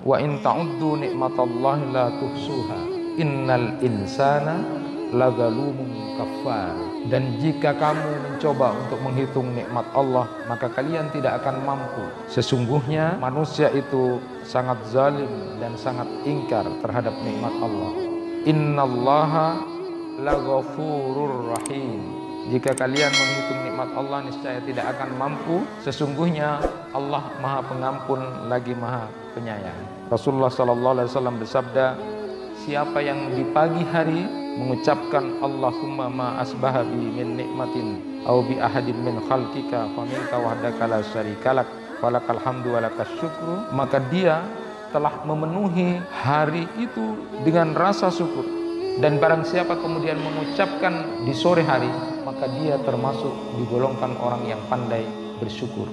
Wa in ta'uddu nikmatallahi la tuhsuha. Innal insanaladzalumun kafar. Dan jika kamu mencoba untuk menghitung nikmat Allah, maka kalian tidak akan mampu. Sesungguhnya manusia itu sangat zalim dan sangat ingkar terhadap nikmat Allah. Innallaha laghafurur rahim. Jika kalian menghitung nikmat Allah, niscaya tidak akan mampu. Sesungguhnya Allah Maha Pengampun lagi Maha Penyayang. Rasulullah SAW bersabda, siapa yang di pagi hari mengucapkan Allahumma ma asbaha bi min nikmatin au bi ahadin min khalqika fa minka wahdaka la syarikalak falakal hamdu wa lakas syukru, maka dia telah memenuhi hari itu dengan rasa syukur. Dan barang siapa kemudian mengucapkan di sore hari, maka dia termasuk digolongkan orang yang pandai bersyukur.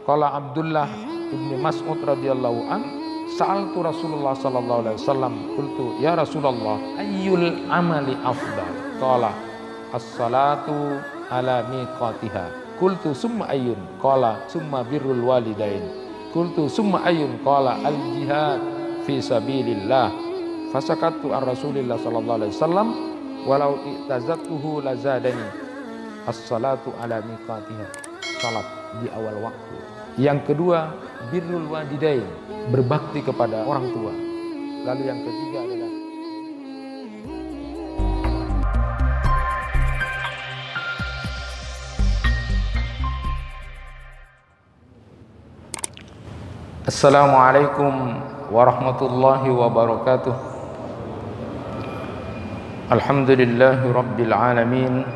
Qala Abdullah ibn Mas'ud radhiyallahu an, sa'altu Rasulullah sallallahu alaihi wasallam, qultu ya Rasulullah ayyul amali afdal? Qala as-salatu ala miqatiha. Qultu summa ayyun? Qala summa birrul walidain. Qultu summa ayyun? Qala al-jihad fi sabilillah. Fasakatu ar Rasulillah sallallahu alaihi wasallam walau i'tazatuhu lazadani as-salatu ala miqatiha, salat di awal waktu. Yang kedua, birrul walidain, berbakti kepada orang tua. Lalu yang ketiga adalah Assalamualaikum warahmatullahi wabarakatuh. Alhamdulillahi rabbil alamin,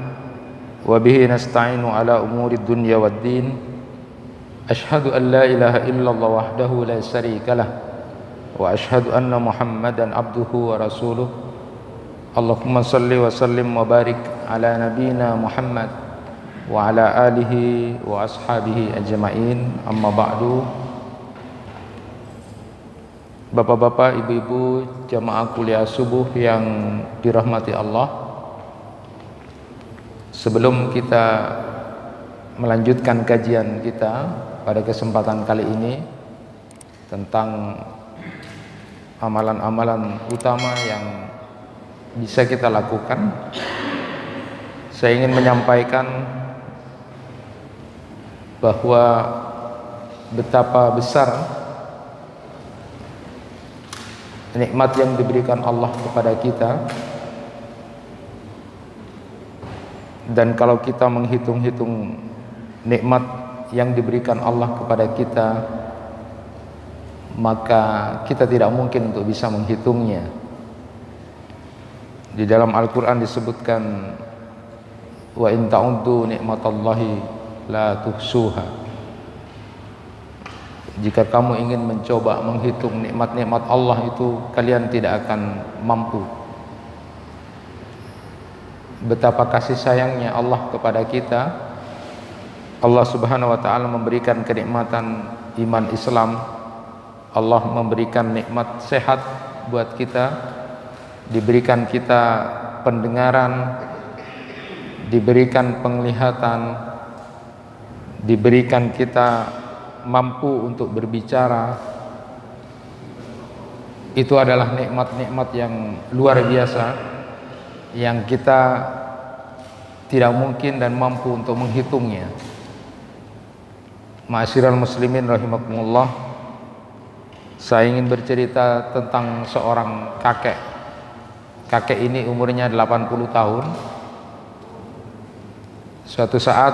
wa bihi nasta'inu ala umurid dunya waddin. Ashhadu an la ilaha illallah wahdahu la syarikalah, wa ashhadu anna Muhammadan abduhu wa rasuluh. Allahumma salli wa sallim wa barik ala nabiyyina Muhammad wa ala alihi wa ashabihi ajma'in. Amma ba'du. Bapak-bapak, ibu-ibu, jamaah kuliah subuh yang dirahmati Allah. Sebelum kita melanjutkan kajian kita pada kesempatan kali ini tentang amalan-amalan utama yang bisa kita lakukan, saya ingin menyampaikan bahwa betapa besar nikmat yang diberikan Allah kepada kita, dan kalau kita menghitung-hitung nikmat yang diberikan Allah kepada kita, maka kita tidak mungkin untuk bisa menghitungnya. Di dalam Al-Quran disebutkan, wa in ta'uddu nikmatallahi la tuhsuha. Jika kamu ingin mencoba menghitung nikmat-nikmat Allah itu, kalian tidak akan mampu. Betapa kasih sayangnya Allah kepada kita. Allah Subhanahu wa taala memberikan kenikmatan iman Islam. Allah memberikan nikmat sehat buat kita, diberikan kita pendengaran, diberikan penglihatan, diberikan kita mampu untuk berbicara. Itu adalah nikmat-nikmat yang luar biasa yang kita tidak mungkin dan mampu untuk menghitungnya. Ma'asyiral muslimin rahimakumullah, saya ingin bercerita tentang seorang kakek. Kakek ini umurnya 80 tahun. Suatu saat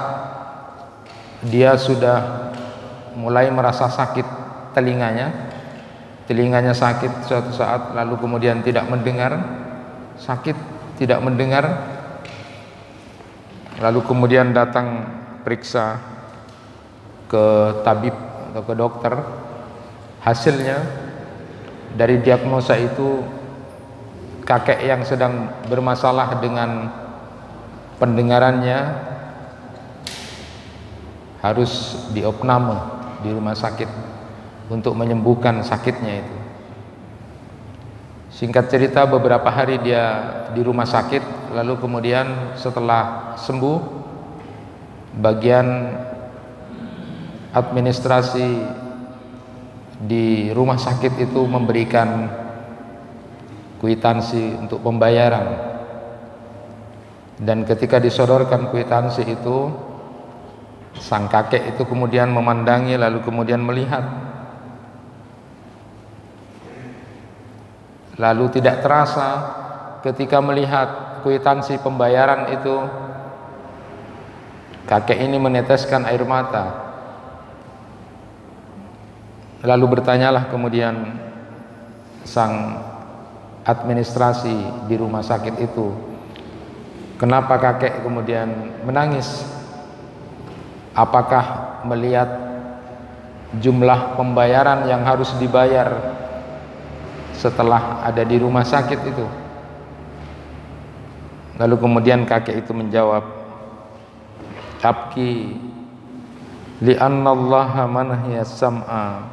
dia sudah mulai merasa sakit telinganya sakit suatu saat, lalu kemudian tidak mendengar, sakit tidak mendengar, lalu kemudian datang periksa ke tabib atau ke dokter. Hasilnya dari diagnosa itu, kakek yang sedang bermasalah dengan pendengarannya harus diopname di rumah sakit untuk menyembuhkan sakitnya itu. Singkat cerita, beberapa hari dia di rumah sakit, lalu kemudian setelah sembuh, bagian administrasi di rumah sakit itu memberikan kwitansi untuk pembayaran, dan ketika disodorkan kwitansi itu, sang kakek itu kemudian memandangi lalu kemudian melihat, lalu tidak terasa ketika melihat kwitansi pembayaran itu, kakek ini meneteskan air mata. Lalu bertanyalah kemudian sang administrasi di rumah sakit itu, kenapa kakek kemudian menangis? Apakah melihat jumlah pembayaran yang harus dibayar setelah ada di rumah sakit itu? Lalu kemudian kakek itu menjawab, abki li'anna allaha manhiya sam'a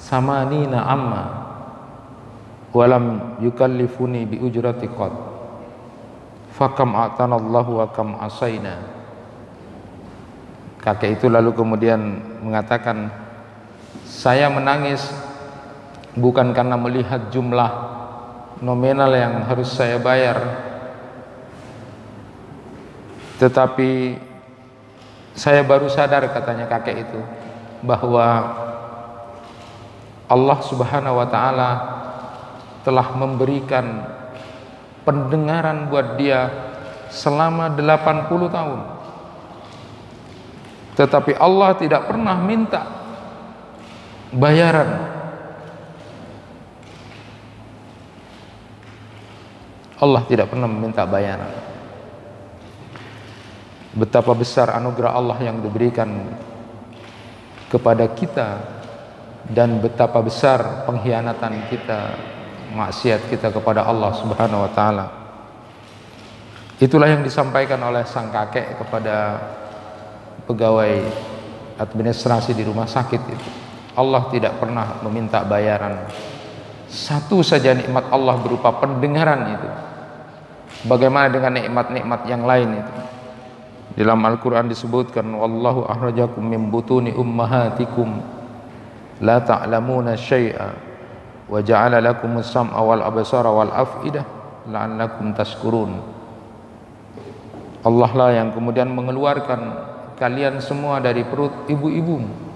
samanina amma walam yukallifuni bi ujrati qad fakam a'tanallahu wa kam asaina. Kakek itu lalu kemudian mengatakan, saya menangis bukan karena melihat jumlah nominal yang harus saya bayar, tetapi saya baru sadar, katanya kakek itu, bahwa Allah Subhanahu wa ta'ala telah memberikan pendengaran buat dia selama 80 tahun, tetapi Allah tidak pernah minta bayaran. Allah tidak pernah meminta bayaran. Betapa besar anugerah Allah yang diberikan kepada kita, dan betapa besar pengkhianatan kita, maksiat kita kepada Allah Subhanahu wa ta'ala. Itulah yang disampaikan oleh sang kakek kepada pegawai administrasi di rumah sakit itu. Allah tidak pernah meminta bayaran. Satu saja nikmat Allah berupa pendengaran itu. Bagaimana dengan nikmat-nikmat yang lain itu? Dalam Al-Quran disebutkan, wallahu akhrajakum min butuni ummahatikum la ta'lamuna syai'a wa ja'ala lakumus sam'a wal absara wal af'idah la'allakum tashkurun. Allah lah yang kemudian mengeluarkan kalian semua dari perut ibu-ibumu.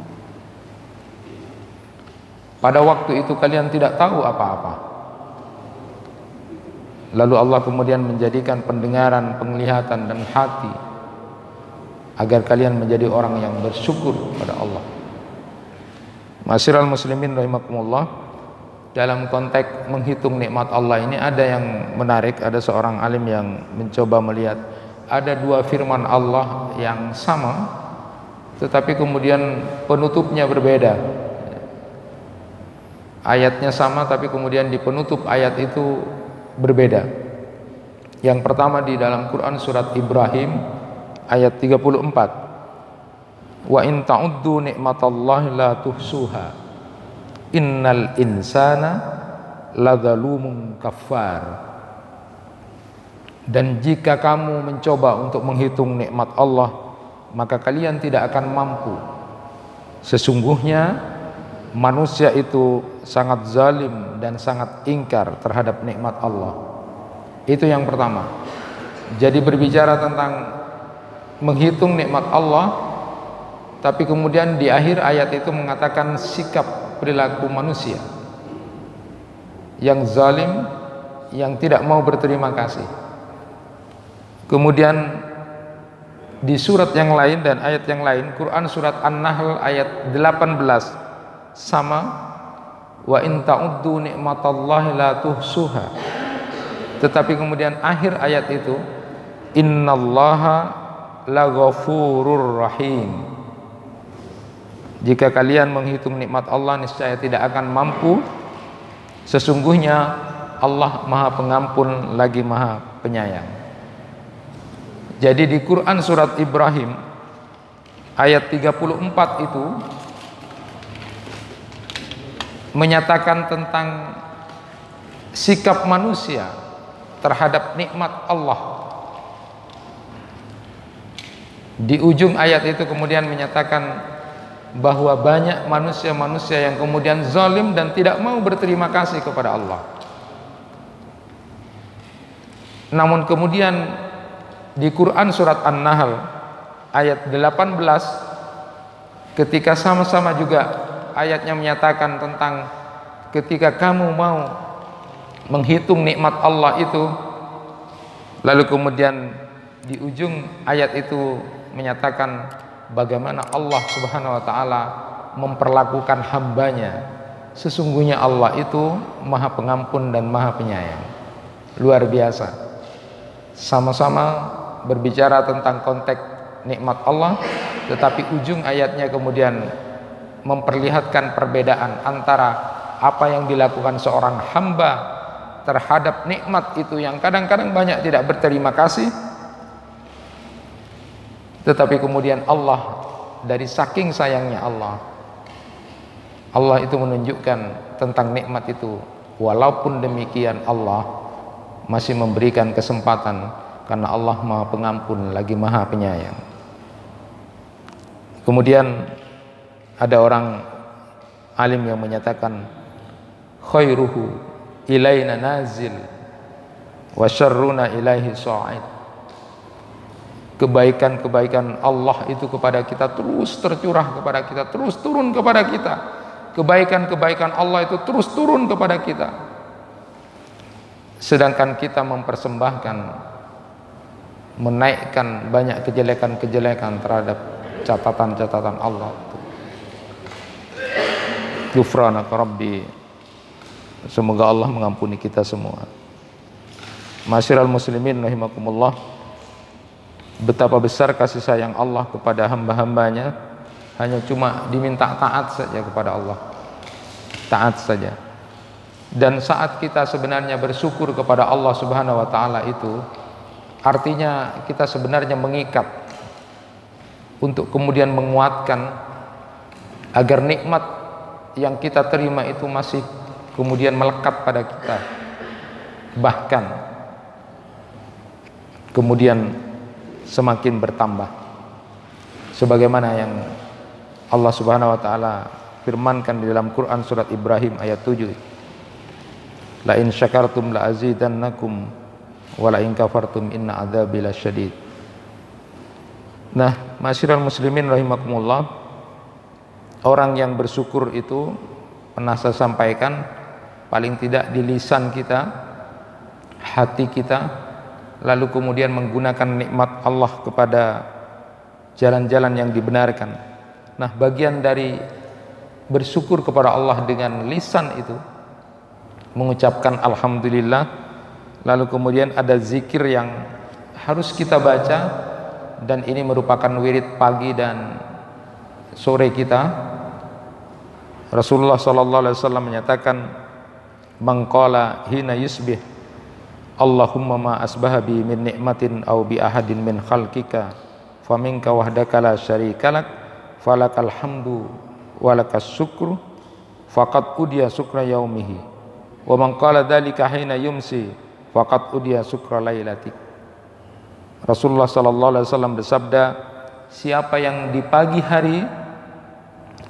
Pada waktu itu kalian tidak tahu apa-apa. Lalu Allah kemudian menjadikan pendengaran, penglihatan dan hati agar kalian menjadi orang yang bersyukur kepada Allah. Masyiral muslimin rahimakumullah, dalam konteks menghitung nikmat Allah ini ada yang menarik. Ada seorang alim yang mencoba melihat, ada dua firman Allah yang sama tetapi kemudian penutupnya berbeda. Ayatnya sama tapi kemudian di penutup ayat itu berbeda. Yang pertama di dalam Quran surat Ibrahim ayat 34, wa in ta'uddu ni'matallahi la tuhsuha innal insana ladzalumun kafar. Dan jika kamu mencoba untuk menghitung nikmat Allah, maka kalian tidak akan mampu. Sesungguhnya manusia itu sangat zalim dan sangat ingkar terhadap nikmat Allah. Itu yang pertama. Jadi berbicara tentang menghitung nikmat Allah, tapi kemudian di akhir ayat itu mengatakan sikap perilaku manusia yang zalim, yang tidak mau berterima kasih. Kemudian di surat yang lain dan ayat yang lain, Quran surat An-Nahl ayat 18 sama, wa in ta'uddu ni'matallahi la tuhsuha. Tetapi kemudian akhir ayat itu, innallaha laghafurur rahim. Jika kalian menghitung nikmat Allah, niscaya tidak akan mampu. Sesungguhnya Allah Maha Pengampun lagi Maha Penyayang. Jadi di Quran surat Ibrahim ayat 34 itu menyatakan tentang sikap manusia terhadap nikmat Allah. Di ujung ayat itu kemudian menyatakan bahwa banyak manusia-manusia yang kemudian zalim dan tidak mau berterima kasih kepada Allah. Namun kemudian di Quran surat An-Nahl ayat 18 ketika sama-sama juga ayatnya menyatakan tentang ketika kamu mau menghitung nikmat Allah itu, lalu kemudian di ujung ayat itu menyatakan bagaimana Allah Subhanahu wa taala memperlakukan hambanya. Sesungguhnya Allah itu Maha Pengampun dan Maha Penyayang. Luar biasa. Sama-sama berbicara tentang konteks nikmat Allah, tetapi ujung ayatnya kemudian memperlihatkan perbedaan antara apa yang dilakukan seorang hamba terhadap nikmat itu yang kadang-kadang banyak tidak berterima kasih, tetapi kemudian Allah dari saking sayangnya Allah itu menunjukkan tentang nikmat itu. Walaupun demikian Allah masih memberikan kesempatan karena Allah Maha Pengampun lagi Maha Penyayang. Kemudian ada orang alim yang menyatakan khairuhu ilaina nazil wa syarruna ilaihi sha'id. Kebaikan-kebaikan Allah itu kepada kita terus tercurah kepada kita, terus turun kepada kita. Kebaikan-kebaikan Allah itu terus turun kepada kita. Sedangkan kita mempersembahkan, menaikkan banyak kejelekan-kejelekan terhadap catatan-catatan Allah. Ghufranaka Rabbi. Semoga Allah mengampuni kita semua. Masyiral muslimin rahimakumullah, betapa besar kasih sayang Allah kepada hamba-hambanya, hanya cuma diminta taat saja kepada Allah, taat saja. Dan saat kita sebenarnya bersyukur kepada Allah Subhanahu wa taala itu, artinya kita sebenarnya mengikat untuk kemudian menguatkan agar nikmat yang kita terima itu masih kemudian melekat pada kita, bahkan kemudian semakin bertambah, sebagaimana yang Allah Subhanahu wa taala firmankan di dalam Quran surat Ibrahim ayat 7, la in syakartum la azidannakum wa la in kafartum inna adzabi lasyadid. Nah, masyiral muslimin rahimakumullah, orang yang bersyukur itu pernah saya sampaikan, paling tidak di lisan kita, hati kita, lalu kemudian menggunakan nikmat Allah kepada jalan-jalan yang dibenarkan. Nah, bagian dari bersyukur kepada Allah dengan lisan itu mengucapkan alhamdulillah, lalu kemudian ada zikir yang harus kita baca, dan ini merupakan wirid pagi dan sore kita. Rasulullah sallallahu alaihi wasallam menyatakan, man qala hina yusbih Allahumma ma asbaha bi min ni'matin aw bi ahadin min khalqika faminka wahdaka la syarikalak falakal hamdu walakas syukru faqad udiya syukra yaumihi wa man qala dzalika hina yumsi faqad udiya syukra lailatik. Rasulullah sallallahu alaihi wasallam bersabda, siapa yang di pagi hari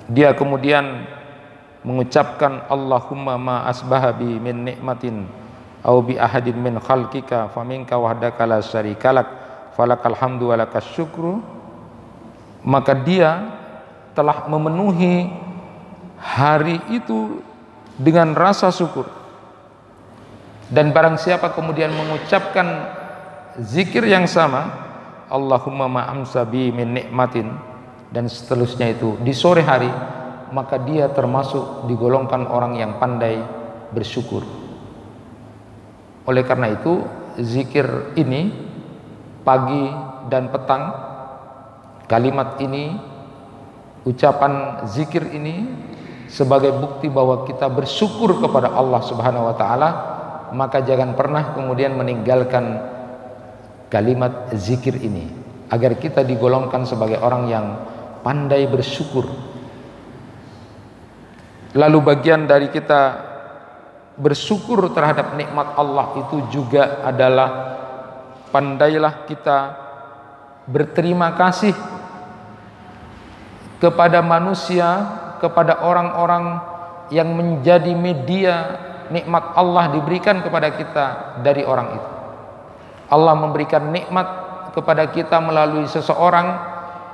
dia kemudian mengucapkan Allahumma ma asbaha bi min nikmatin au bi ahadin min khalqika faminka wahdaka la syarikalak falakal hamdu walakas syukru, maka dia telah memenuhi hari itu dengan rasa syukur. Dan barang siapa kemudian mengucapkan zikir yang sama, Allahumma ma amsa bi min nikmatin, dan seterusnya itu di sore hari, maka dia termasuk digolongkan orang yang pandai bersyukur. Oleh karena itu, zikir ini pagi dan petang, kalimat ini, ucapan zikir ini sebagai bukti bahwa kita bersyukur kepada Allah Subhanahu wa taala, maka jangan pernah kemudian meninggalkan kalimat zikir ini agar kita digolongkan sebagai orang yang pandai bersyukur. Lalu bagian dari kita bersyukur terhadap nikmat Allah itu juga adalah pandailah kita berterima kasih kepada manusia, kepada orang-orang yang menjadi media nikmat Allah diberikan kepada kita dari orang itu. Allah memberikan nikmat kepada kita melalui seseorang,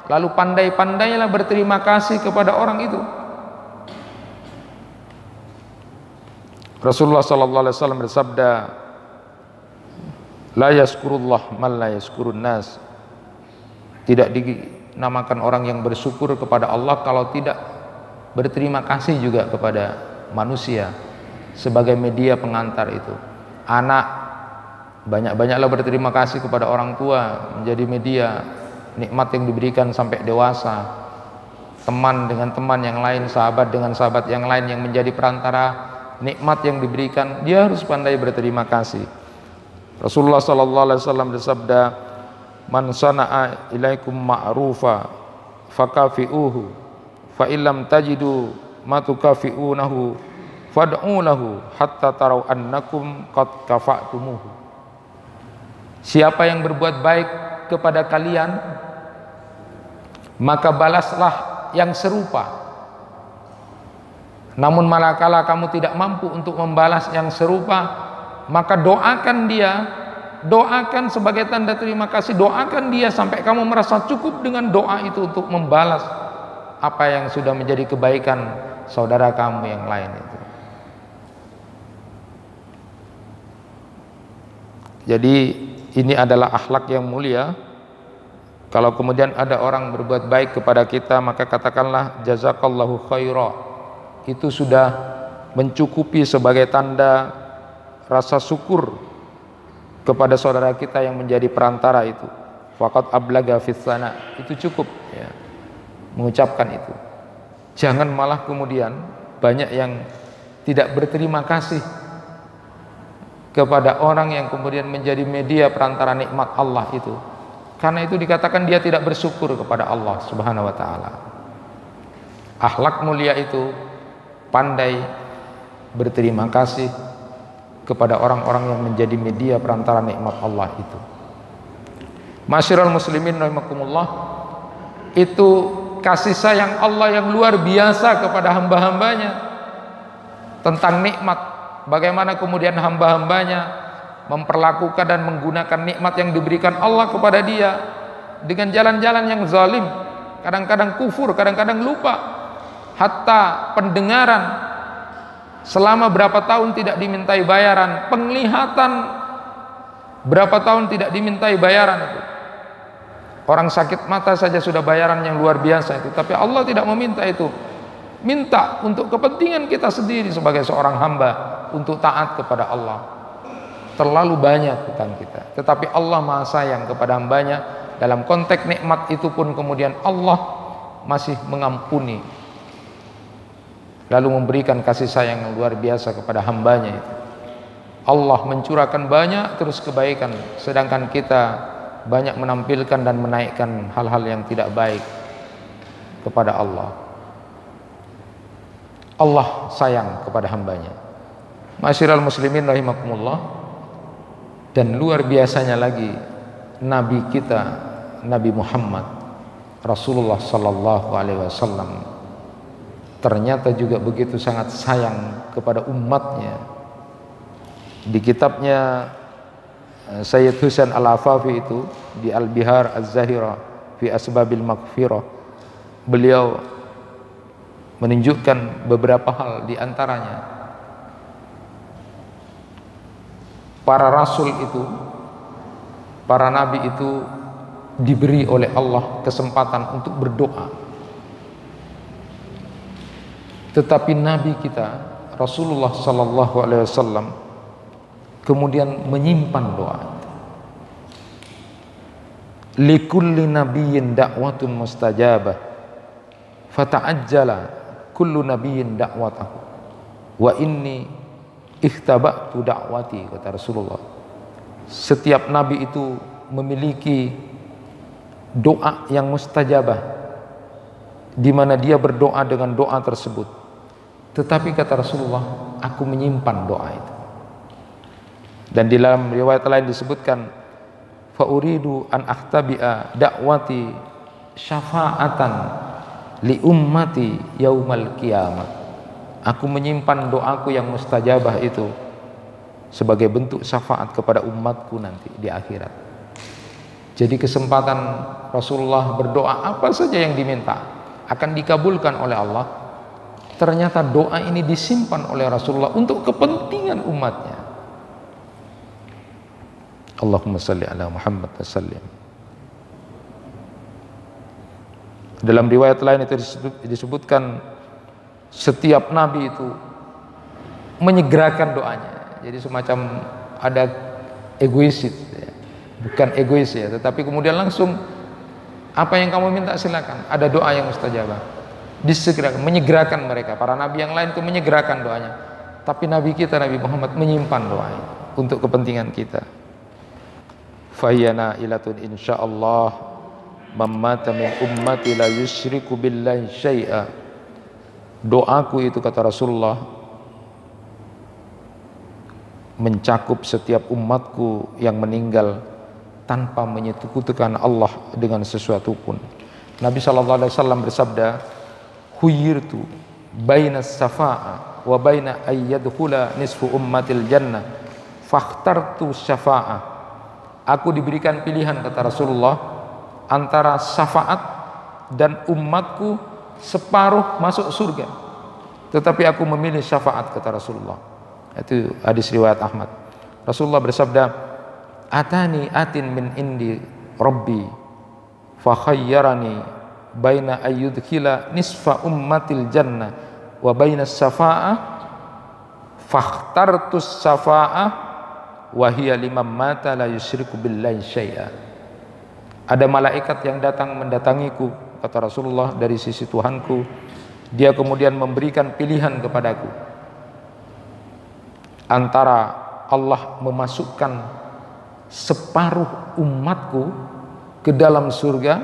lalu pandai-pandailah berterima kasih kepada orang itu. Rasulullah sallallahu alaihi wasallam bersabda, la yaskurullah man la yaskurun nas. Tidak dinamakan orang yang bersyukur kepada Allah kalau tidak berterima kasih juga kepada manusia sebagai media pengantar itu. Anak, banyak-banyaklah berterima kasih kepada orang tua menjadi media nikmat yang diberikan sampai dewasa. Teman dengan teman yang lain, sahabat dengan sahabat yang lain yang menjadi perantara nikmat yang diberikan, dia harus pandai berterima kasih. Rasulullah sallallahu alaihi wasallam bersabda, man sana'a ilaikum ma'rufa fakafi'uhu fa illam tajidu ma tukafi'unahu fad'u lahu hatta tarau annakum qad kafa'tumuhu. Siapa yang berbuat baik kepada kalian, maka balaslah yang serupa. Namun manakala kamu tidak mampu untuk membalas yang serupa, maka doakan dia, doakan sebagai tanda terima kasih, doakan dia sampai kamu merasa cukup dengan doa itu untuk membalas apa yang sudah menjadi kebaikan saudara kamu yang lain itu. Jadi ini adalah akhlak yang mulia. Kalau kemudian ada orang berbuat baik kepada kita, maka katakanlah jazakallahu khaira. Itu sudah mencukupi sebagai tanda rasa syukur kepada saudara kita yang menjadi perantara itu. Faqad ablaga fis sana, itu cukup ya, mengucapkan itu. Jangan malah kemudian banyak yang tidak berterima kasih kepada orang yang kemudian menjadi media perantara nikmat Allah itu. Karena itu dikatakan dia tidak bersyukur kepada Allah Subhanahu wa taala. Akhlak mulia itu pandai berterima kasih kepada orang-orang yang menjadi media perantara nikmat Allah itu. Masyiral muslimin rahimakumullah, itu kasih sayang Allah yang luar biasa kepada hamba-hambanya tentang nikmat. Bagaimana kemudian hamba-hambanya memperlakukan dan menggunakan nikmat yang diberikan Allah kepada dia dengan jalan-jalan yang zalim, kadang-kadang kufur, kadang-kadang lupa. Hatta pendengaran selama berapa tahun tidak dimintai bayaran, penglihatan berapa tahun tidak dimintai bayaran itu. Orang sakit mata saja sudah bayaran yang luar biasa itu, tapi Allah tidak meminta itu. Minta untuk kepentingan kita sendiri sebagai seorang hamba untuk taat kepada Allah. Terlalu banyak hutang kita, tetapi Allah Maha sayang kepada hambanya. Dalam konteks nikmat itu pun kemudian Allah masih mengampuni, lalu memberikan kasih sayang yang luar biasa kepada hambanya itu. Allah mencurahkan banyak terus kebaikan, sedangkan kita banyak menampilkan dan menaikkan hal-hal yang tidak baik kepada Allah. Allah sayang kepada hambanya. Masyiral muslimin rahimakumullah. Dan luar biasanya lagi Nabi kita, Nabi Muhammad Rasulullah sallallahu alaihi wasallam ternyata juga begitu sangat sayang kepada umatnya. Di kitabnya Sayyid Husain Al-Afafi itu, di Al-Bihar Az-Zahira fi Asbabil Maghfirah, beliau menunjukkan beberapa hal, di antaranya para rasul itu, para nabi itu diberi oleh Allah kesempatan untuk berdoa. Tetapi Nabi kita Rasulullah sallallahu alaihi wasallam kemudian menyimpan doa. Likulli nabiyyin da'watun mustajabah fata'ajjala kullu nabiyyin da'watahu wa inni ikhtaba'tu da'wati, kata Rasulullah. Setiap nabi itu memiliki doa yang mustajabah, di mana dia berdoa dengan doa tersebut. Tetapi kata Rasulullah, aku menyimpan doa itu. Dan di dalam riwayat lain disebutkan, fa uridu an ahtabi'a da'wati syafa'atan li ummati yaumal qiyamah. Aku menyimpan doaku yang mustajabah itu sebagai bentuk syafaat kepada umatku nanti di akhirat. Jadi kesempatan Rasulullah berdoa apa saja yang diminta akan dikabulkan oleh Allah. Ternyata doa ini disimpan oleh Rasulullah untuk kepentingan umatnya. Allahumma salli ala Muhammad wa sallim. Dalam riwayat lain itu disebutkan setiap nabi itu menyegerakan doanya. Jadi semacam ada egois, bukan egois ya, tetapi kemudian langsung apa yang kamu minta silakan. Ada doa yang mustajabah, disegerakan, menyegerakan mereka. Para nabi yang lain itu menyegerakan doanya, tapi nabi kita Nabi Muhammad menyimpan doa untuk kepentingan kita. Fayyana ilatun insyaallah mamata min ummati la yusyriku billahi syai'a. Doaku itu, kata Rasulullah, mencakup setiap umatku yang meninggal tanpa menyekutukan Allah dengan sesuatu pun. Nabi SAW bersabda, "Khuyirtu baina syafa'a wa baina ayyadkhula nisfu ummatil jannah fakhtartu syafa'ah." Aku diberikan pilihan, kata Rasulullah, antara syafaat dan umatku separuh masuk surga, tetapi aku memilih syafaat, kata Rasulullah. Itu hadis riwayat Ahmad. Rasulullah bersabda, "Atani atin min indi rabbi fa khayyarani baina ayyudkhila nisfa ummatil jannah wa baina syafa'ah fakhtartu syafa'ah wa hiya liman mata la yusyriku billahi syai'a." Ada malaikat yang datang mendatangiku, kata Rasulullah, dari sisi Tuhanku. Dia kemudian memberikan pilihan kepadaku antara Allah memasukkan separuh umatku ke dalam surga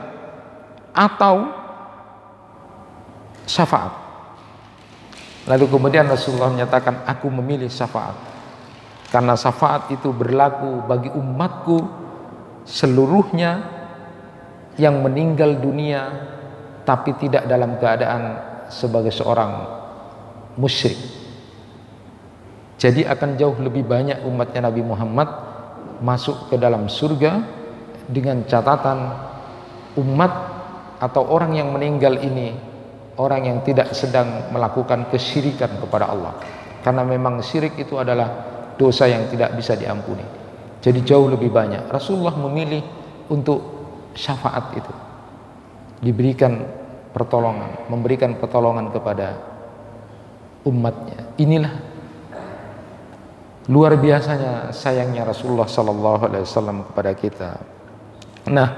atau syafaat. Lalu kemudian Rasulullah menyatakan, aku memilih syafaat, karena syafaat itu berlaku bagi umatku seluruhnya yang meninggal dunia tapi tidak dalam keadaan sebagai seorang musyrik. Jadi akan jauh lebih banyak umatnya Nabi Muhammad masuk ke dalam surga dengan catatan umat atau orang yang meninggal ini orang yang tidak sedang melakukan kesyirikan kepada Allah, karena memang syirik itu adalah dosa yang tidak bisa diampuni. Jadi jauh lebih banyak Rasulullah memilih untuk syafaat itu, diberikan pertolongan, memberikan pertolongan kepada umatnya. Inilah luar biasanya sayangnya Rasulullah SAW kepada kita. Nah,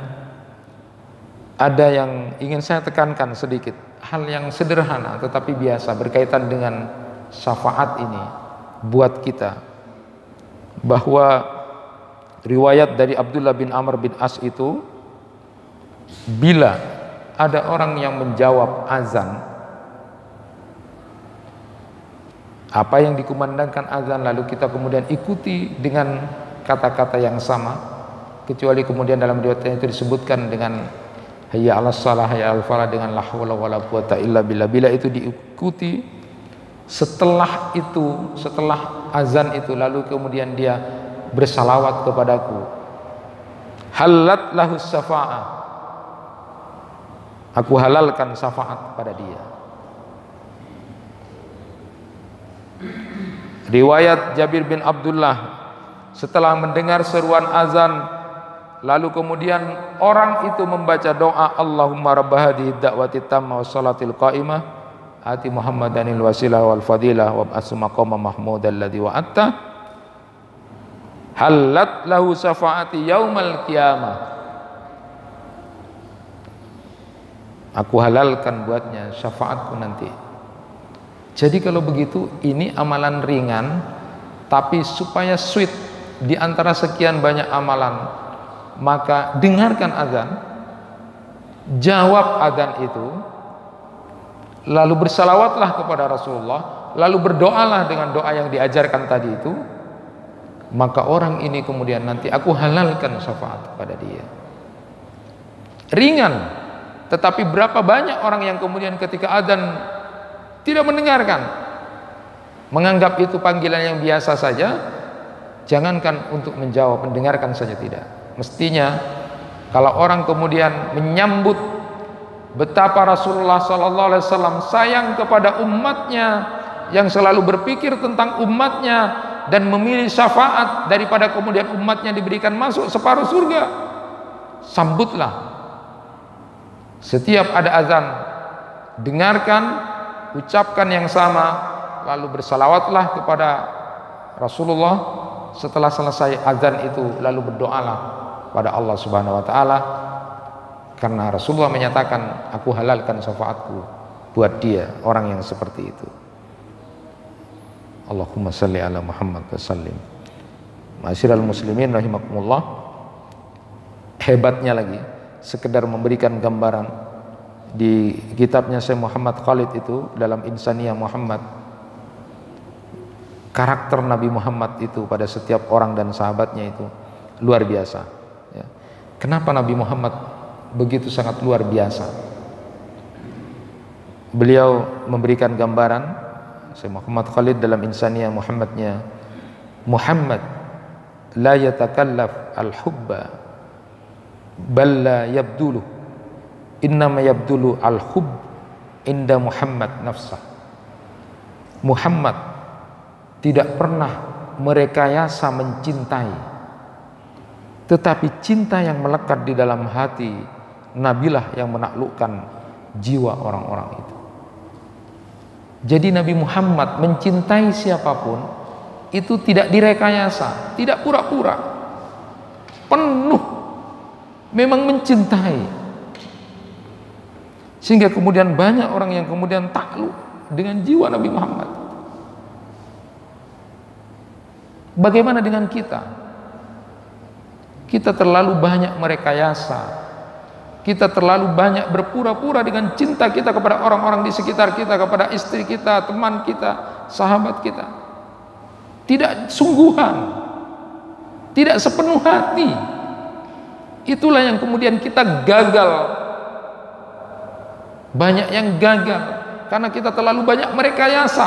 ada yang ingin saya tekankan sedikit, hal yang sederhana tetapi biasa berkaitan dengan syafaat ini buat kita, bahwa riwayat dari Abdullah bin Amr bin As itu, bila ada orang yang menjawab azan, apa yang dikumandangkan azan, lalu kita kemudian ikuti dengan kata-kata yang sama, kecuali kemudian dalam riwayatnya itu disebutkan dengan hayya 'alas shalah, hayya 'alal falah, dengan la haula wala quwata illa billah. Bila itu diikuti, setelah itu, setelah azan itu, lalu kemudian dia bersalawat kepadaku, halat lahu syafa'ah, aku halalkan syafaat pada dia. Riwayat Jabir bin Abdullah, setelah mendengar seruan azan, lalu kemudian orang itu membaca doa, Allahumma rabba hadhihi da'wati tamma was salatil qa'imah ati Muhammadanil wasilah wal fadilah wa ba'atsu maqama mahmudal ladzi wa'atta halat lahu syafaati yaumal qiyamah. Aku halalkan buatnya syafaatku nanti. Jadi kalau begitu, ini amalan ringan, tapi supaya sweet di antara sekian banyak amalan, maka dengarkan azan, jawab azan itu, lalu bersalawatlah kepada Rasulullah, lalu berdoalah dengan doa yang diajarkan tadi itu, maka orang ini kemudian nanti aku halalkan syafaat kepada dia. Ringan, Tetapi berapa banyak orang yang kemudian ketika adzan tidak mendengarkan, menganggap itu panggilan yang biasa saja. Jangankan untuk menjawab, mendengarkan saja tidak. Mestinya kalau orang kemudian menyambut betapa Rasulullah SAW sayang kepada umatnya, yang selalu berpikir tentang umatnya dan memilih syafaat daripada kemudian umatnya diberikan masuk separuh surga, sambutlah. Setiap ada azan, dengarkan, ucapkan yang sama, lalu bersalawatlah kepada Rasulullah. Setelah selesai azan itu, lalu berdoalah pada Allah Subhanahu wa taala, karena Rasulullah menyatakan, aku halalkan syafaatku buat dia, orang yang seperti itu. Allahumma salli ala Muhammad wa sallim. Ma'asyiral muslimin rahimakumullah. Hebatnya lagi, sekedar memberikan gambaran, di kitabnya Syekh Muhammad Khalid itu dalam Insaniyah Muhammad, karakter Nabi Muhammad itu pada setiap orang dan sahabatnya itu luar biasa ya. Kenapa Nabi Muhammad begitu sangat luar biasa? Beliau memberikan gambaran, Syekh Muhammad Khalid dalam Insaniyah Muhammadnya, Muhammad la yatakallaf al-hubba bal la yabdulu, innama yabdulu al-hubb inda Muhammad nafsah. Muhammad tidak pernah merekayasa mencintai, tetapi cinta yang melekat di dalam hati Nabilah yang menaklukkan jiwa orang-orang itu. Jadi Nabi Muhammad mencintai siapapun itu tidak direkayasa, tidak pura-pura, penuh memang mencintai, sehingga kemudian banyak orang yang kemudian takluk dengan jiwa Nabi Muhammad. Bagaimana dengan kita? Kita terlalu banyak merekayasa, kita terlalu banyak berpura-pura dengan cinta kita kepada orang-orang di sekitar kita, kepada istri kita, teman kita, sahabat kita. Tidak sungguhan, tidak sepenuh hati. Itulah yang kemudian kita gagal. Banyak yang gagal karena kita terlalu banyak merekayasa,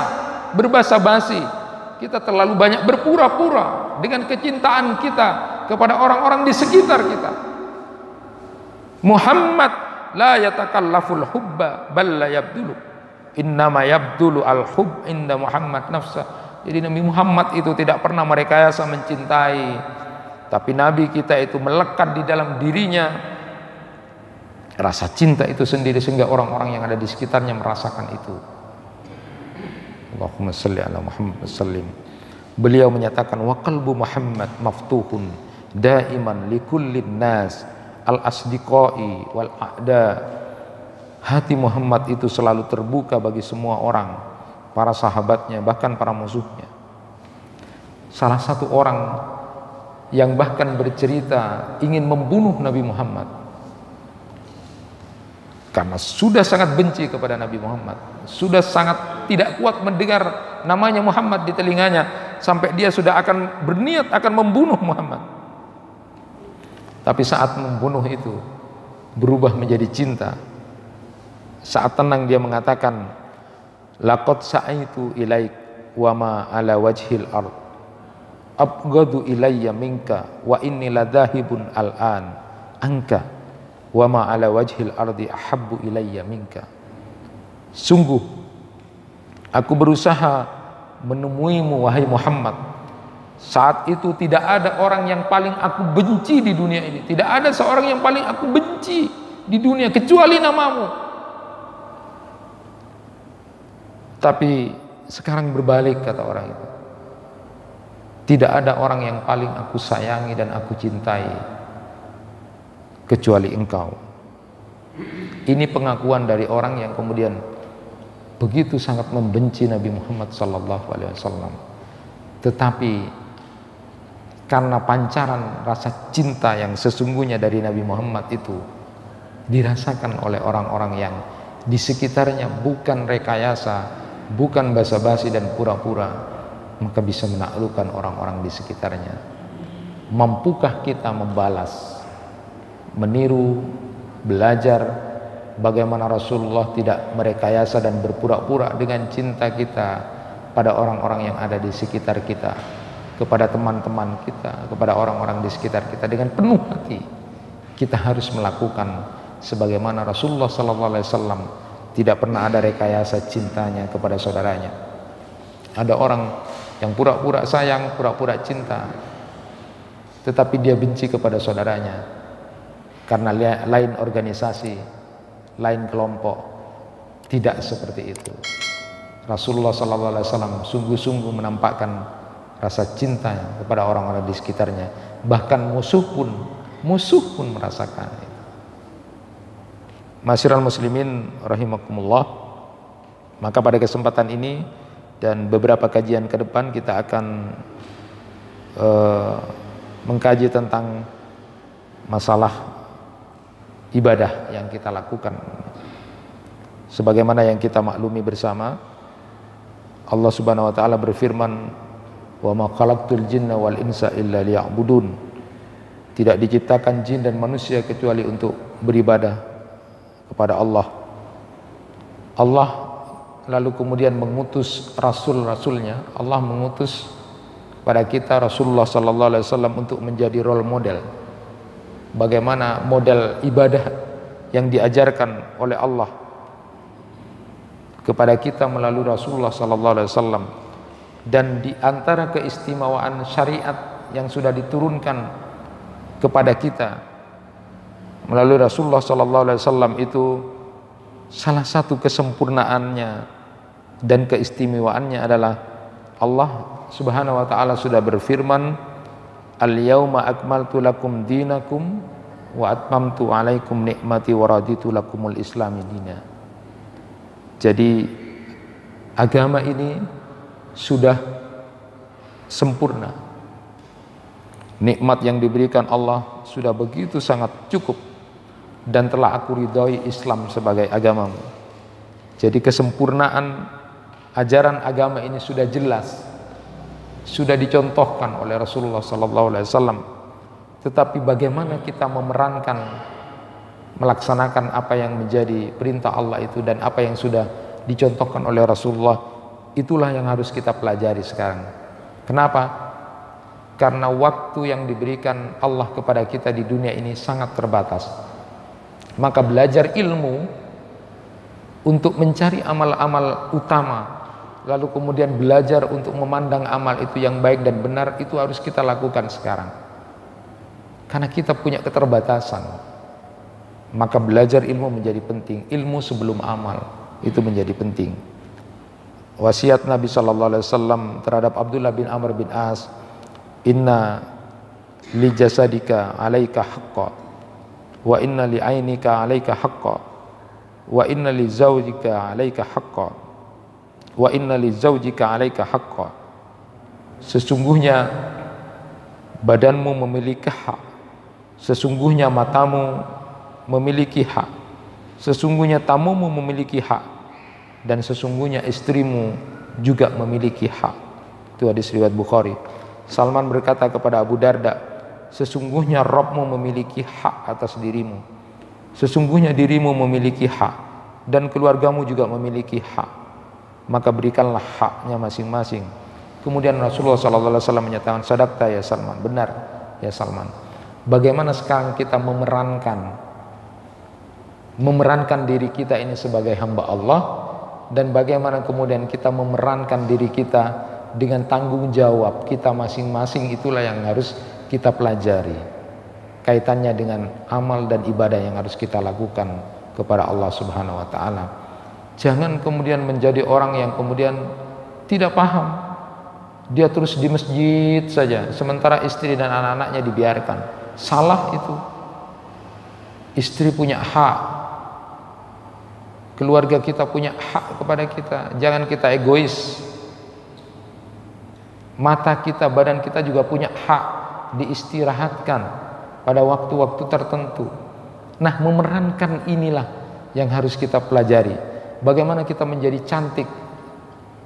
berbasa-basi. Kita terlalu banyak berpura-pura dengan kecintaan kita kepada orang-orang di sekitar kita. Muhammad la yatakallaful hubba bal la yabdulu, innama yabdulu al-hubb inda Muhammad nafsah. Jadi Nabi Muhammad itu tidak pernah merekayasa mencintai, tapi Nabi kita itu melekat di dalam dirinya rasa cinta itu sendiri, sehingga orang-orang yang ada di sekitarnya merasakan itu. Allahumma salli ala Muhammad sallim. Beliau menyatakan, wa qalbu Muhammad maftuhun daiman likullin nas al-asdiqai wal a'da. Hati Muhammad itu selalu terbuka bagi semua orang, para sahabatnya, bahkan para musuhnya. Salah satu orang yang bahkan bercerita ingin membunuh Nabi Muhammad karena sudah sangat benci kepada Nabi Muhammad, sudah sangat tidak kuat mendengar namanya Muhammad di telinganya, sampai dia sudah akan berniat akan membunuh Muhammad. Tapi saat membunuh itu berubah menjadi cinta. Saat tenang dia mengatakan, laqad sa'aitu ilaik wa ma ala wajhil ard abghadu ilayya minka wa inni ladahibun al'an anka wa ma ala wajhil ardi ahabbu ilayya minka. Sungguh aku berusaha menemuimu wahai Muhammad. Saat itu tidak ada orang yang paling aku benci di dunia ini, tidak ada seorang yang paling aku benci di dunia kecuali namamu. Tapi sekarang berbalik, kata orang itu. Tidak ada orang yang paling aku sayangi dan aku cintai kecuali engkau. Ini pengakuan dari orang yang kemudian begitu sangat membenci Nabi Muhammad SAW. Tetapi karena pancaran rasa cinta yang sesungguhnya dari Nabi Muhammad itu dirasakan oleh orang-orang yang di sekitarnya, bukan rekayasa, bukan basa-basi dan pura-pura, maka bisa menaklukkan orang-orang di sekitarnya. Mampukah kita membalas, meniru, belajar bagaimana Rasulullah tidak merekayasa dan berpura-pura dengan cinta kita pada orang-orang yang ada di sekitar kita, kepada teman-teman kita, kepada orang-orang di sekitar kita. Dengan penuh hati kita harus melakukan sebagaimana Rasulullah SAW tidak pernah ada rekayasa cintanya kepada saudaranya. Ada orang yang pura-pura sayang, pura-pura cinta, tetapi dia benci kepada saudaranya karena lain organisasi, lain kelompok. Tidak seperti itu. Rasulullah SAW sungguh-sungguh menampakkan rasa cinta kepada orang-orang di sekitarnya. Bahkan musuh pun merasakan itu. Masyiral muslimin rahimakumullah, maka pada kesempatan ini dan beberapa kajian ke depan kita akan mengkaji tentang masalah ibadah yang kita lakukan. Sebagaimana yang kita maklumi bersama, Allah Subhanahu wa taala berfirman, "Wa ma khalaqtul jinna wal insa illa liya'budun." Tidak diciptakan jin dan manusia kecuali untuk beribadah kepada Allah. Allah lalu kemudian mengutus rasul-rasulnya. Allah mengutus pada kita Rasulullah sallallahu alaihi wasallam untuk menjadi role model. Bagaimana model ibadah yang diajarkan oleh Allah kepada kita melalui Rasulullah sallallahu alaihi wasallam. Dan di antara keistimewaan syariat yang sudah diturunkan kepada kita melalui Rasulullah sallallahu alaihi wasallam itu, salah satu kesempurnaannya dan keistimewaannya adalah Allah Subhanahu wa taala sudah berfirman, "Al-yauma akmaltu lakum dinakum wa atmamtu 'alaikum ni'mati wa raditu lakumul Islam dina." Jadi agama ini sudah sempurna. Nikmat yang diberikan Allah sudah begitu sangat cukup, dan telah aku ridhoi Islam sebagai agamamu. Jadi kesempurnaan ajaran agama ini sudah jelas, sudah dicontohkan oleh Rasulullah SAW. Tetapi bagaimana kita memerankan, melaksanakan apa yang menjadi perintah Allah itu dan apa yang sudah dicontohkan oleh Rasulullah, itulah yang harus kita pelajari sekarang. Kenapa? Karena waktu yang diberikan Allah kepada kita di dunia ini sangat terbatas. Maka belajar ilmu untuk mencari amal-amal utama, lalu kemudian belajar untuk memandang amal itu yang baik dan benar, itu harus kita lakukan sekarang. Karena kita punya keterbatasan. Maka belajar ilmu menjadi penting. Ilmu sebelum amal itu menjadi penting. Wasiat Nabi SAW terhadap Abdullah bin Amr bin As, "Inna li jasadika alaika haqqa, wa inna li ainika alaika haqqa, wa inna li zawjika alaika haqqa, wa inna li zawjika alaika haqqa." Sesungguhnya badanmu memiliki hak, sesungguhnya matamu memiliki hak, sesungguhnya tamumu memiliki hak, dan sesungguhnya istrimu juga memiliki hak. Itu hadis riwayat Bukhari. Salman berkata kepada Abu Darda, "Sesungguhnya Rabbmu memiliki hak atas dirimu, sesungguhnya dirimu memiliki hak, dan keluargamu juga memiliki hak. Maka berikanlah haknya masing-masing." Kemudian Rasulullah SAW menyatakan, "Sadaqta ya Salman," benar ya Salman. Bagaimana sekarang kita memerankan diri kita ini sebagai hamba Allah, dan bagaimana kemudian kita memerankan diri kita dengan tanggung jawab kita masing-masing, itulah yang harus kita pelajari. Kaitannya dengan amal dan ibadah yang harus kita lakukan kepada Allah Subhanahu wa taala. Jangan kemudian menjadi orang yang kemudian tidak paham. Dia terus di masjid saja, sementara istri dan anak-anaknya dibiarkan. Salah itu. Istri punya hak, keluarga kita punya hak kepada kita. Jangan kita egois. Mata kita, badan kita juga punya hak diistirahatkan pada waktu-waktu tertentu. Nah, memerankan inilah yang harus kita pelajari. Bagaimana kita menjadi cantik,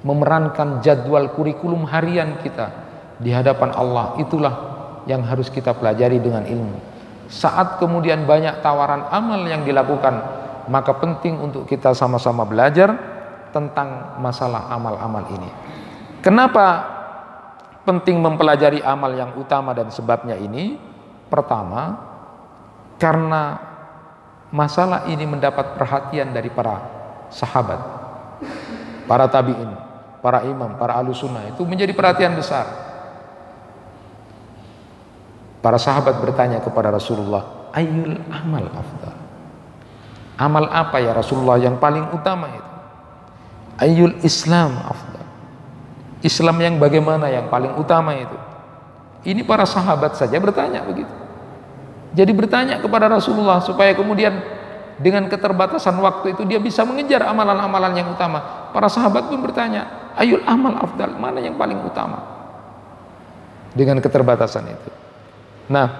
memerankan jadwal kurikulum harian kita di hadapan Allah, itulah yang harus kita pelajari dengan ilmu. Saat kemudian banyak tawaran amal yang dilakukan maka penting untuk kita sama-sama belajar tentang masalah amal-amal ini. Kenapa penting mempelajari amal yang utama dan sebabnya ini? Pertama, karena masalah ini mendapat perhatian dari para sahabat, para tabi'in, para imam, para ahlussunnah, itu menjadi perhatian besar. Para sahabat bertanya kepada Rasulullah, ayyul amal afdal? Amal apa ya Rasulullah yang paling utama itu? Ayyul Islam afdal? Islam yang bagaimana yang paling utama itu? Ini para sahabat saja bertanya begitu. Jadi bertanya kepada Rasulullah supaya kemudian dengan keterbatasan waktu itu dia bisa mengejar amalan-amalan yang utama. Para sahabat pun bertanya, ayyul amal afdal? Mana yang paling utama? Dengan keterbatasan itu. Nah,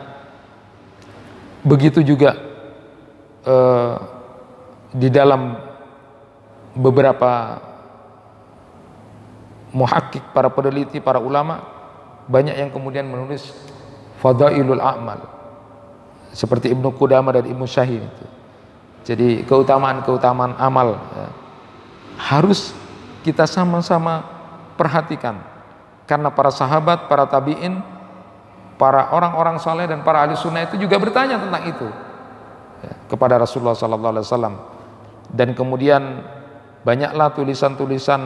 begitu juga di dalam beberapa muhakkik, para peneliti, para ulama, banyak yang kemudian menulis fadailul a'mal seperti Ibnu Qudamah dan Ibnu Syahin itu. Jadi keutamaan-keutamaan amal ya, harus kita sama-sama perhatikan, karena para sahabat, para tabi'in, para orang-orang saleh dan para ahli sunnah itu juga bertanya tentang itu ya, kepada Rasulullah SAW. Dan kemudian banyaklah tulisan-tulisan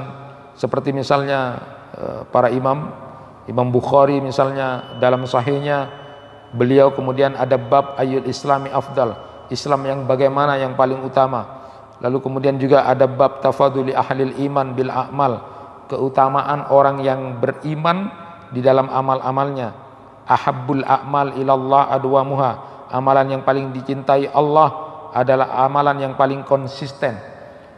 seperti misalnya para Imam Bukhari misalnya dalam sahihnya, beliau kemudian ada bab ayyul islami afdal, Islam yang bagaimana yang paling utama. Lalu kemudian juga ada bab tafaduli ahlil iman bil a'mal, keutamaan orang yang beriman di dalam amal-amalnya. Ahabbul a'mal ilallah adwamuha, amalan yang paling dicintai Allah adalah amalan yang paling konsisten.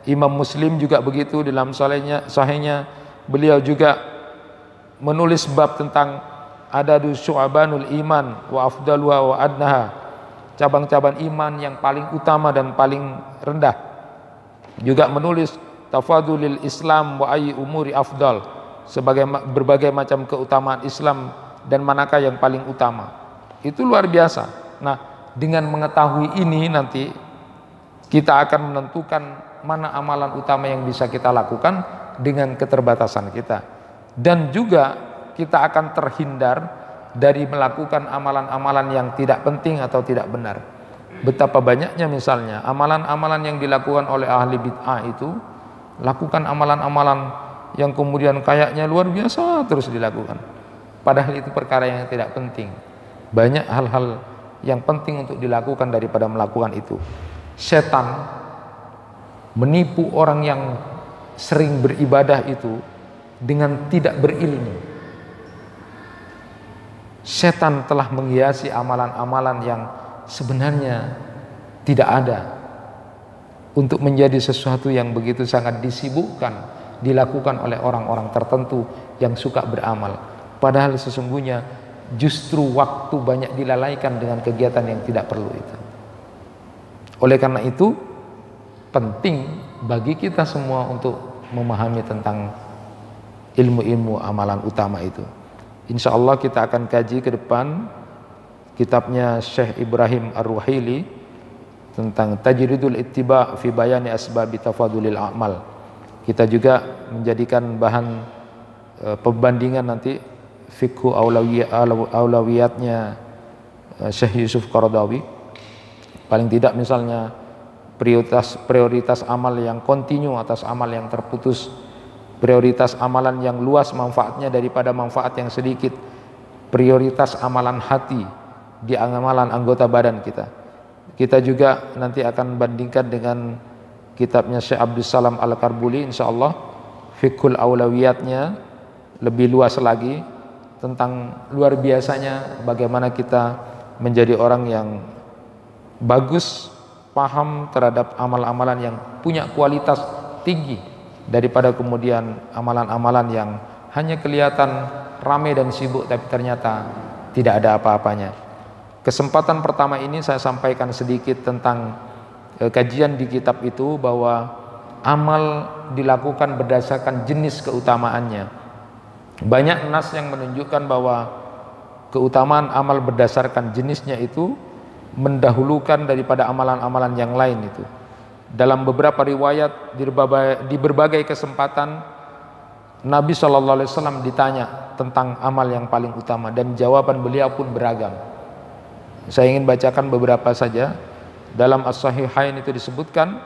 Imam Muslim juga begitu, dalam sahihnya beliau juga menulis bab tentang adadu syu'abanul iman wa afdaluha wa adnaha, cabang-cabang iman yang paling utama dan paling rendah. Juga menulis tafadulil Islam wa ayyi umuri afdal, sebagai berbagai macam keutamaan Islam dan manakah yang paling utama. Itu luar biasa. Nah, dengan mengetahui ini nanti kita akan menentukan mana amalan utama yang bisa kita lakukan dengan keterbatasan kita, dan juga kita akan terhindar dari melakukan amalan-amalan yang tidak penting atau tidak benar. Betapa banyaknya misalnya amalan-amalan yang dilakukan oleh ahli bid'ah itu, lakukan amalan-amalan yang kemudian kayaknya luar biasa terus dilakukan, padahal itu perkara yang tidak penting. Banyak hal-hal yang penting untuk dilakukan daripada melakukan itu. Setan menipu orang yang sering beribadah itu dengan tidak berilmu. Setan telah menghiasi amalan-amalan yang sebenarnya tidak ada untuk menjadi sesuatu yang begitu sangat disibukkan dilakukan oleh orang-orang tertentu yang suka beramal. Padahal sesungguhnya justru waktu banyak dilalaikan dengan kegiatan yang tidak perlu itu. Oleh karena itu penting bagi kita semua untuk memahami tentang ilmu-ilmu amalan utama itu. Insya Allah kita akan kaji ke depan kitabnya Syekh Ibrahim Ar-Ruhaili tentang Tajridul Ittiba fi Bayani Asbabi Tafadulil A'mal. Kita juga menjadikan bahan pembandingan nanti fikhu aulawiyatnya Syekh Yusuf Qaradawi. Paling tidak misalnya prioritas amal yang kontinu atas amal yang terputus, prioritas amalan yang luas manfaatnya daripada manfaat yang sedikit, prioritas amalan hati di amalan anggota badan kita. Kita juga nanti akan bandingkan dengan kitabnya Syekh Abdul Salam Al-Karbuli, insyaallah fikhul aulawiyatnya lebih luas lagi tentang luar biasanya bagaimana kita menjadi orang yang bagus, paham terhadap amal-amalan yang punya kualitas tinggi daripada kemudian amalan-amalan yang hanya kelihatan ramai dan sibuk tapi ternyata tidak ada apa-apanya. Kesempatan pertama ini saya sampaikan sedikit tentang kajian di kitab itu, bahwa amal dilakukan berdasarkan jenis keutamaannya. Banyak nas yang menunjukkan bahwa keutamaan amal berdasarkan jenisnya itu mendahulukan daripada amalan-amalan yang lain itu. Dalam beberapa riwayat di berbagai kesempatan Nabi SAW ditanya tentang amal yang paling utama dan jawaban beliau pun beragam. Saya ingin bacakan beberapa saja. Dalam As-Sahihain itu disebutkan,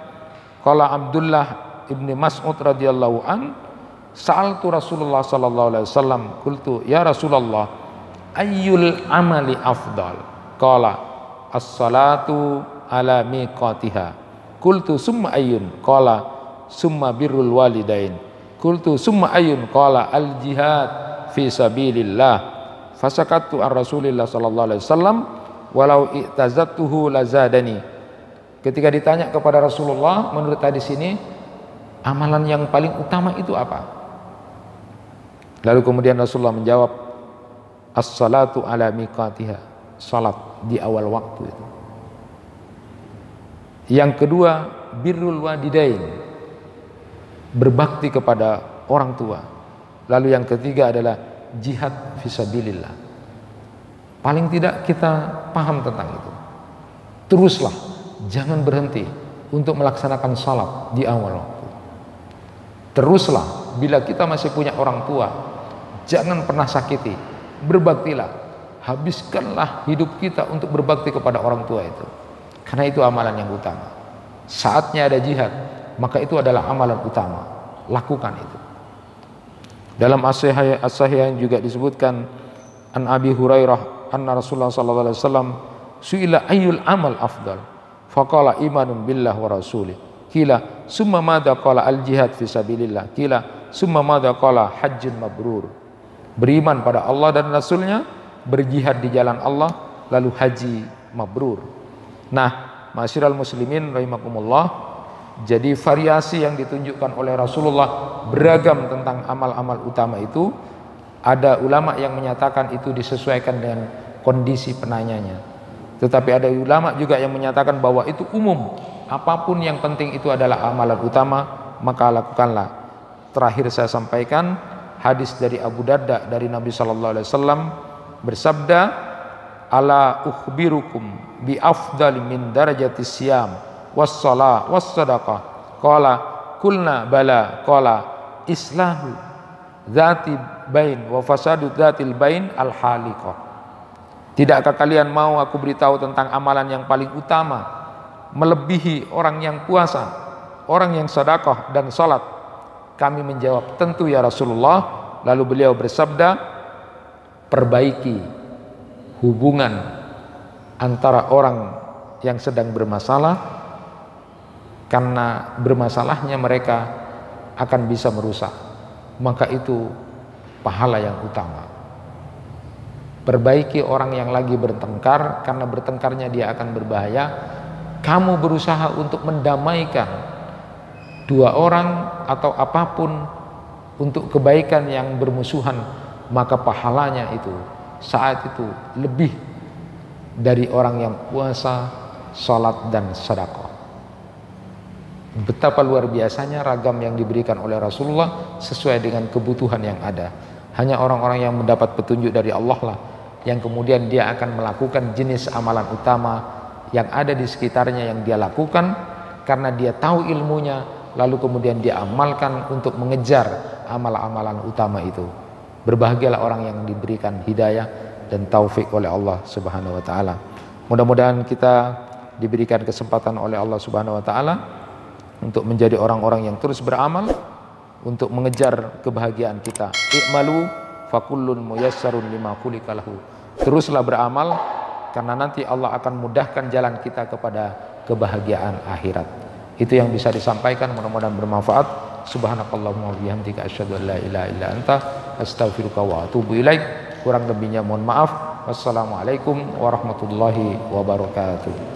qala Abdullah ibni Mas'ud radhiyallahu an, sa'altu Rasulullah sallallahu alaihi wasallam, qultu ya Rasulullah, ayyul amali afdal? Qala as-salatu ala miqatiha. Qultu summa ayyun? Qala summa birrul walidain. Qultu summa ayyun? Qala al jihad fi sabilillah. Fasakattu ar Rasulillah sallallahu alaihi wasallam walau i'tazattuhu lazadani. Ketika ditanya kepada Rasulullah, menurut hadis ini amalan yang paling utama itu apa? Lalu kemudian Rasulullah menjawab, as-salatu ala miqatiha, salat di awal waktu itu. Yang kedua, birrul walidain, berbakti kepada orang tua. Lalu yang ketiga adalah jihad fisabilillah. Paling tidak kita paham tentang itu. Teruslah, jangan berhenti untuk melaksanakan salat di awal waktu. Teruslah, bila kita masih punya orang tua, jangan pernah sakiti, berbaktilah, habiskanlah hidup kita untuk berbakti kepada orang tua itu. Karena itu amalan yang utama. Saatnya ada jihad, maka itu adalah amalan utama. Lakukan itu. Dalam As-Sahihain juga disebutkan an Abi Hurairah anna Rasulullah sallallahu alaihi wasallam su'ila ayyul amal afdal? Faqala imanun billah wa rasulih. Qila summa madza? Qala al jihad fi sabilillah. Qila summa madza? Qala hajjun mabrur. Beriman pada Allah dan Rasulnya, berjihad di jalan Allah, lalu haji mabrur. Nah, ma'asyiral muslimin rahimakumullah, jadi variasi yang ditunjukkan oleh Rasulullah beragam tentang amal-amal utama itu. Ada ulama yang menyatakan itu disesuaikan dengan kondisi penanyanya. Tetapi ada ulama juga yang menyatakan bahwa itu umum. Apapun yang penting itu adalah amalan utama, maka lakukanlah. Terakhir saya sampaikan hadis dari Abu Darda dari Nabi sallallahu alaihi wasallam bersabda, ala ukhbirukum bi afdali min darajati siyam was shalah was sadaqah? Qala kulna bala. Qala islahu dzati bain wa fasadu dzatil bain al haliqah. Tidakkah kalian mau aku beritahu tentang amalan yang paling utama, melebihi orang yang puasa, orang yang sedekah dan salat? Kami menjawab, tentu ya Rasulullah. Lalu beliau bersabda, perbaiki hubungan antara orang yang sedang bermasalah, karena bermasalahnya mereka akan bisa merusak, maka itu pahala yang utama. Perbaiki orang yang lagi bertengkar, karena bertengkarnya dia akan berbahaya. Kamu berusaha untuk mendamaikan dua orang atau apapun untuk kebaikan yang bermusuhan, maka pahalanya itu saat itu lebih dari orang yang puasa, salat dan sedekah. Betapa luar biasanya ragam yang diberikan oleh Rasulullah sesuai dengan kebutuhan yang ada. Hanya orang-orang yang mendapat petunjuk dari Allah lah yang kemudian dia akan melakukan jenis amalan utama yang ada di sekitarnya yang dia lakukan karena dia tahu ilmunya, lalu kemudian dia amalkan untuk mengejar amalan-amalan utama itu. Berbahagialah orang yang diberikan hidayah dan taufik oleh Allah Subhanahu wa taala. Mudah-mudahan kita diberikan kesempatan oleh Allah Subhanahu wa taala untuk menjadi orang-orang yang terus beramal untuk mengejar kebahagiaan kita. I'malu fakullun muyassarun lima khuliqa lahu. Teruslah beramal karena nanti Allah akan mudahkan jalan kita kepada kebahagiaan akhirat. Itu yang bisa disampaikan, mudah-mudahan bermanfaat. Subhanakallahumma wa bihamdika asyhadu an la ilaha illa anta astaghfiruka wa atubu ilaik. Kurang lebihnya mohon maaf. Wassalamualaikum warahmatullahi wabarakatuh.